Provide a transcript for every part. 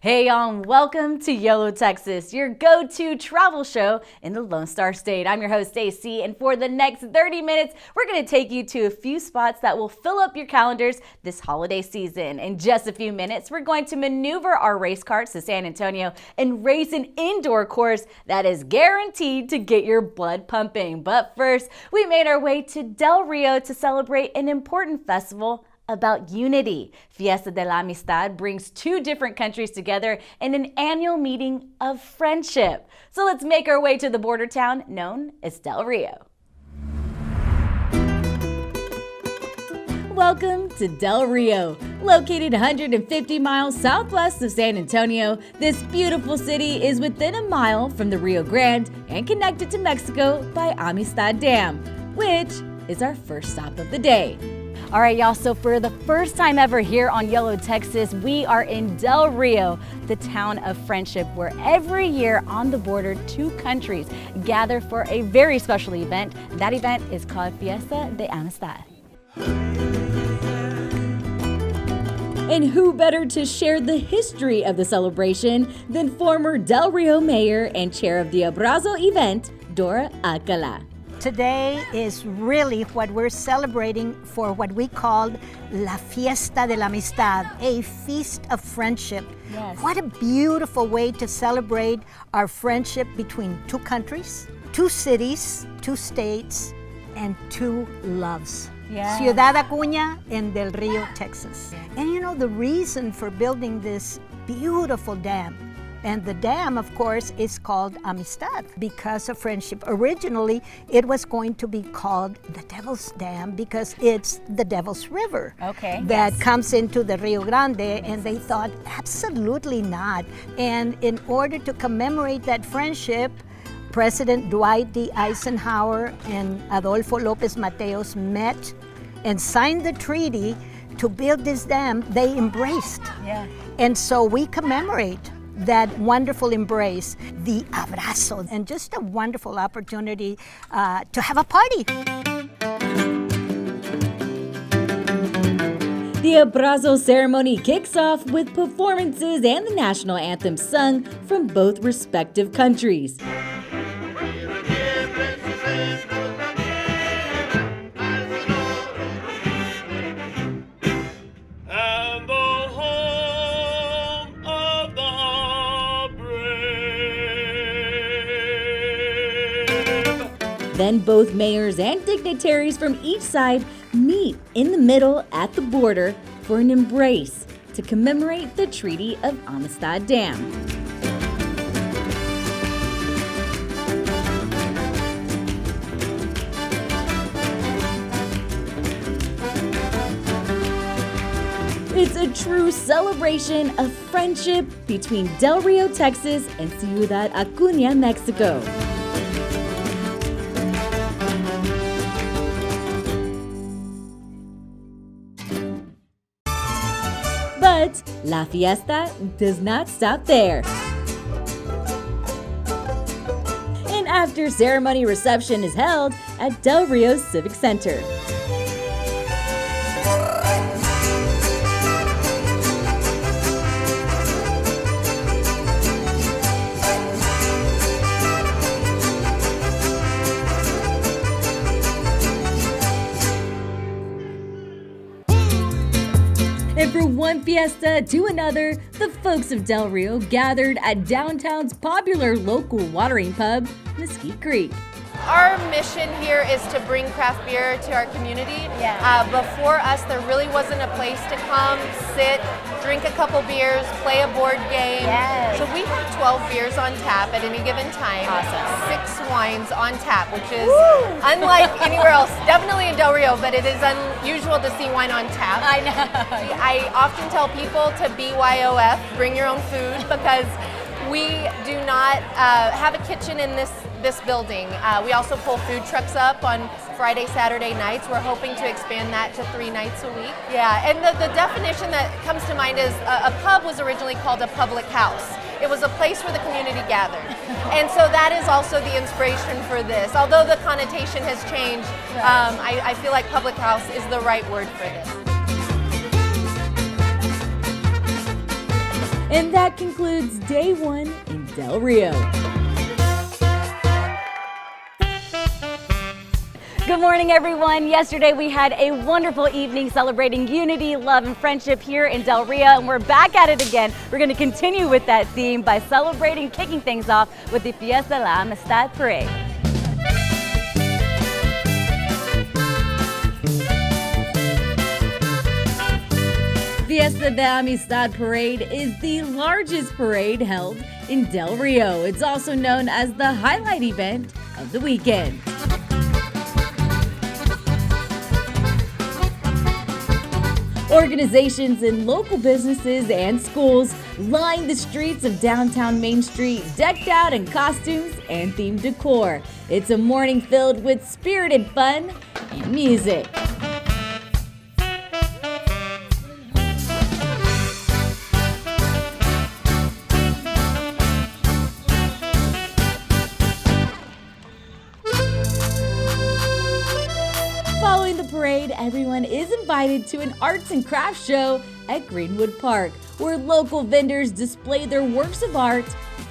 Hey y'all, and welcome to YOLO Texas, your go-to travel show in the Lone Star State. I'm your host, Stacy, and for the next 30 minutes, we're going to take you to a few spots that will fill up your calendars this holiday season. In just a few minutes, we're going to maneuver our race carts to San Antonio and race an indoor course that is guaranteed to get your blood pumping. But first, we made our way to Del Rio to celebrate an important festival about unity. Fiesta de Amistad brings two different countries together in an annual meeting of friendship. So let's make our way to the border town known as Del Rio. Welcome to Del Rio. Located 150 miles southwest of San Antonio, this beautiful city is within a mile from the Rio Grande and connected to Mexico by Amistad Dam, which is our first stop of the day. All right, y'all, so for the first time ever here on YOLO Texas, we are in Del Rio, the town of friendship, where every year on the border, two countries gather for a very special event. That event is called Fiesta de Amistad. And who better to share the history of the celebration than former Del Rio mayor and chair of the Abrazo event, Dora Alcala. Today is really what we're celebrating for what we called La Fiesta de Amistad, a feast of friendship. Yes. What a beautiful way to celebrate our friendship between two countries, two cities, two states, and two loves. Yes. Ciudad Acuña and Del Rio, Texas. And you know, the reason for building this beautiful dam, and the dam, of course, is called Amistad because of friendship. Originally, it was going to be called the Devil's Dam because it's the Devil's River that comes into the Rio Grande, and they thought, absolutely not. And in order to commemorate that friendship, President Dwight D. Eisenhower and Adolfo López Mateos met and signed the treaty to build this dam. They embraced. Yeah. And so we commemorate that wonderful embrace, the abrazo, and just a wonderful opportunity to have a party. The abrazo ceremony kicks off with performances and the national anthem sung from both respective countries. Then both mayors and dignitaries from each side meet in the middle at the border for an embrace to commemorate the Treaty of Amistad Dam. It's a true celebration of friendship between Del Rio, Texas and Ciudad Acuña, Mexico. But La Fiesta does not stop there. An after-ceremony reception is held at Del Rio Civic Center. And from one fiesta to another, the folks of Del Rio gathered at downtown's popular local watering pub, Mesquite Creek. Our mission here is to bring craft beer to our community. Before us, there really wasn't a place to come, sit, drink a couple beers, play a board game. Yes. So we have 12 beers on tap at any given time. Awesome. 6 wines on tap, which is unlike anywhere else. Definitely in Del Rio, but it is unusual to see wine on tap. I know. I often tell people to BYOF, bring your own food, because we do not have a kitchen in this building. We also pull food trucks up on Friday, Saturday nights. We're hoping to expand that to 3 nights a week. Yeah, and the definition that comes to mind is a pub was originally called a public house. It was a place where the community gathered. And so that is also the inspiration for this. Although the connotation has changed, I feel like public house is the right word for this. And that concludes day one in Del Rio. Good morning, everyone. Yesterday we had a wonderful evening celebrating unity, love, and friendship here in Del Rio, and we're back at it again. We're going to continue with that theme by celebrating, kicking things off with the Fiesta de Amistad parade. Fiesta de Amistad parade is the largest parade held in Del Rio. It's also known as the highlight event of the weekend. Organizations and local businesses and schools line the streets of downtown Main Street, decked out in costumes and themed decor. It's a morning filled with spirited fun and music. Following the parade, everyone is invited to an arts and crafts show at Greenwood Park, where local vendors display their works of art,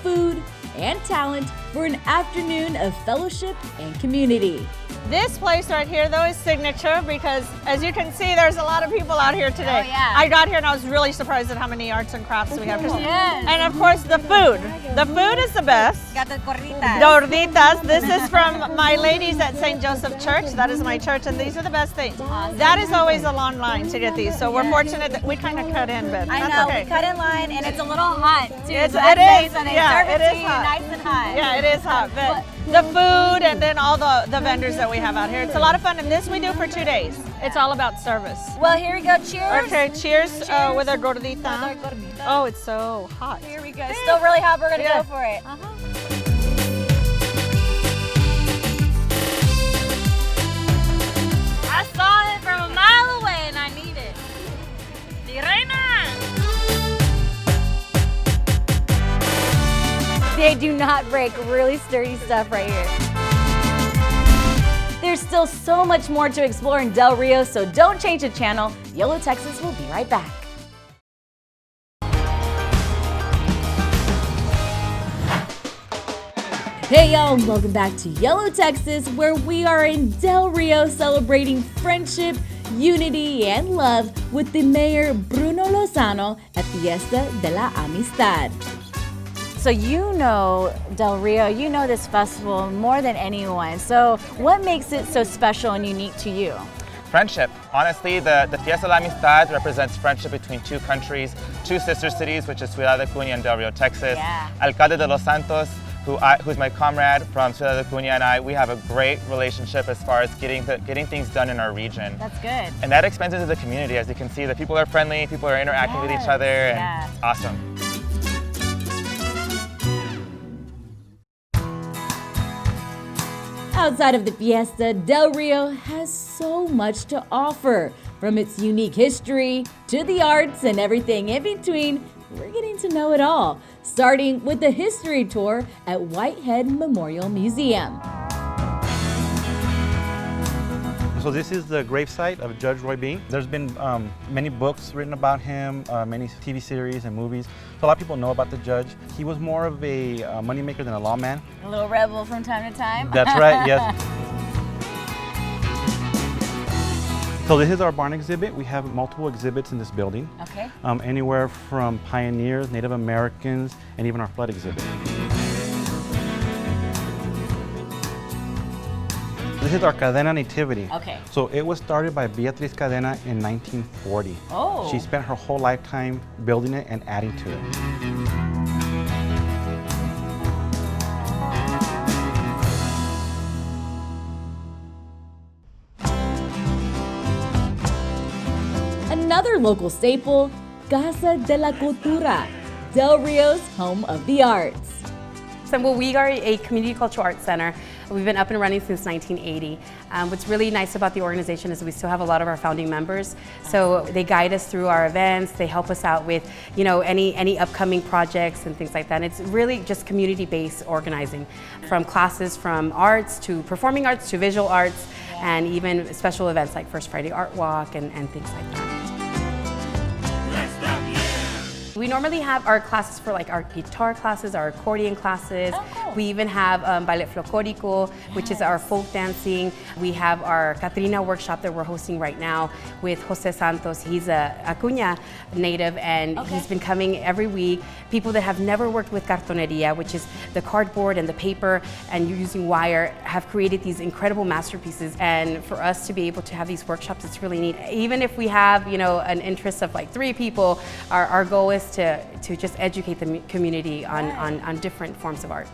food, and talent for an afternoon of fellowship and community. This place right here, though, is signature because, as you can see, there's a lot of people out here today. Oh, yeah. I got here and I was really surprised at how many arts and crafts we have here. Yes. And of course, the food. The food is the best. Got the gorditas. Gorditas. This is from my ladies at St. Joseph Church. That is my church, and these are the best things. That is always a long line to get these, so we're fortunate that we kind of cut in, but I that's know, okay. we cut in line, and it's a little hot, too. It so that's is. nice, and they Yeah, serve it it is to you hot. nice and hot. Yeah, it is hot, but the food and then all the vendors that we have out here, it's a lot of fun, and this we do for 2 days. It's all about service. Well, here we go. Cheers. Okay, cheers, with our gordita. With our gordita. Oh, it's so hot. Here we go. It's still really hot. We're going to Yeah. go for it. I saw it from a mile away and I need it. Mi reina! They do not break. Really sturdy stuff right here. There's still so much more to explore in Del Rio, so don't change the channel. Yellow Texas will be right back. Hey y'all, welcome back to Yellow Texas, where we are in Del Rio celebrating friendship, unity, and love with the mayor Bruno Lozano at Fiesta de la Amistad. So you know Del Rio, you know this festival more than anyone. So what makes it so special and unique to you? Friendship. Honestly, the Fiesta de Amistad represents friendship between two countries, two sister cities, which is Ciudad Acuña and Del Rio, Texas. Yeah. Alcalde de Los Santos, who's my comrade from Ciudad Acuña, and we have a great relationship as far as getting things done in our region. That's good. And that extends into the community. As you can see, the people are friendly, people are interacting with each other, and Yeah. awesome. Outside of the Fiesta, Del Rio has so much to offer. From its unique history to the arts and everything in between, we're getting to know it all. Starting with the history tour at Whitehead Memorial Museum. So this is the gravesite of Judge Roy Bean. There's been many books written about him, many TV series and movies. So a lot of people know about the judge. He was more of a moneymaker than a lawman. A little rebel from time to time. That's right, yes. So this is our barn exhibit. We have multiple exhibits in this building. Okay. Anywhere from pioneers, Native Americans, and even our flood exhibit. This is our Cadena Nativity. Okay. So it was started by Beatriz Cadena in 1940. Oh. She spent her whole lifetime building it and adding to it. Another local staple, Casa de la Cultura, Del Rio's home of the arts. So, well, we are a community cultural arts center. We've been up and running since 1980. What's really nice about the organization is we still have a lot of our founding members. So they guide us through our events. They help us out with, you know, any upcoming projects and things like that. And it's really just community-based organizing, from classes from arts to performing arts to visual arts, and even special events like First Friday Art Walk and things like that. We normally have our classes for like our guitar classes, our accordion classes. Oh, cool. We even have ballet folklorico, which is our folk dancing. We have our Catrina workshop that we're hosting right now with Jose Santos. He's a Acuña native, and he's been coming every week. People that have never worked with cartoneria, which is the cardboard and the paper and you're using wire, have created these incredible masterpieces. And for us to be able to have these workshops, it's really neat. Even if we have, you know, an interest of like 3 people, our goal is to just educate the community on different forms of art.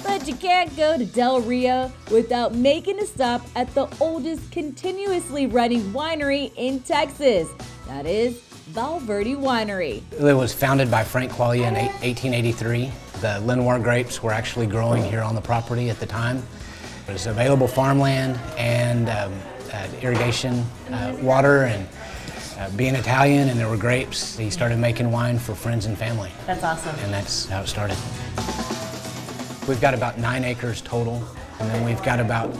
But you can't go to Del Rio without making a stop at the oldest continuously running winery in Texas. That is Val Verde Winery. It was founded by Frank Quaglia in 1883. The Lenoir grapes were actually growing here on the property at the time. It was available farmland and irrigation water, and being Italian and there were grapes, he started making wine for friends and family. That's awesome. And that's how it started. We've got about 9 acres total, and then we've got about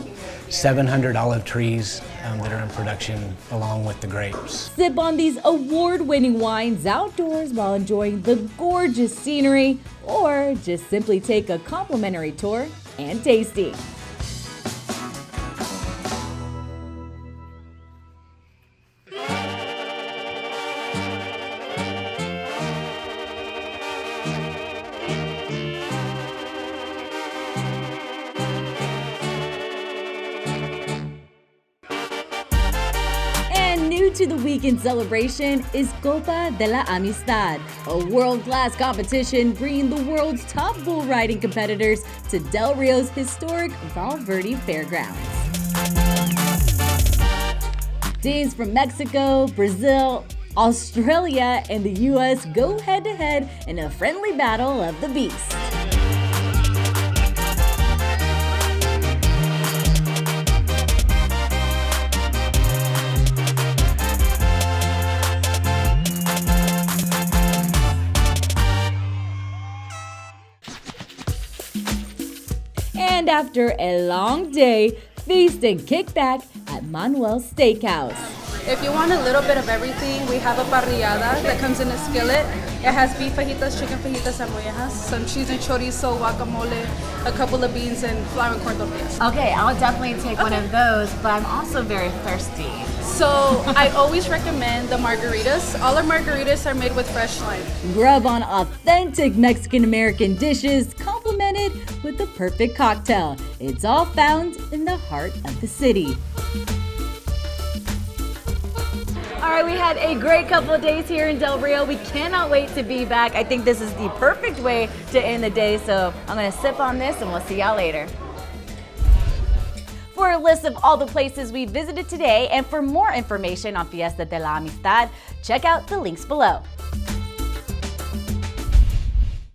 700 olive trees that are in production along with the grapes. Sip on these award-winning wines outdoors while enjoying the gorgeous scenery, or just simply take a complimentary tour and tasting. New to the weekend celebration is Copa de la Amistad, a world-class competition bringing the world's top bull riding competitors to Del Rio's historic Val Verde Fairgrounds. Teams from Mexico, Brazil, Australia, and the US go head-to-head in a friendly battle of the beasts. And after a long day, feast and kick back at Manuel's Steakhouse. If you want a little bit of everything, we have a parrillada that comes in a skillet. It has beef fajitas, chicken fajitas, and mollejas, some cheese and chorizo, guacamole, a couple of beans, and flour and corn tortillas. Okay, I'll definitely take one of those, but I'm also very thirsty. So I always recommend the margaritas. All our margaritas are made with fresh lime. Grub on authentic Mexican-American dishes complemented with the perfect cocktail. It's all found in the heart of the city. All right, we had a great couple of days here in Del Rio. We cannot wait to be back. I think this is the perfect way to end the day, so I'm gonna sip on this and we'll see y'all later. For a list of all the places we visited today and for more information on Fiesta de la Amistad, check out the links below.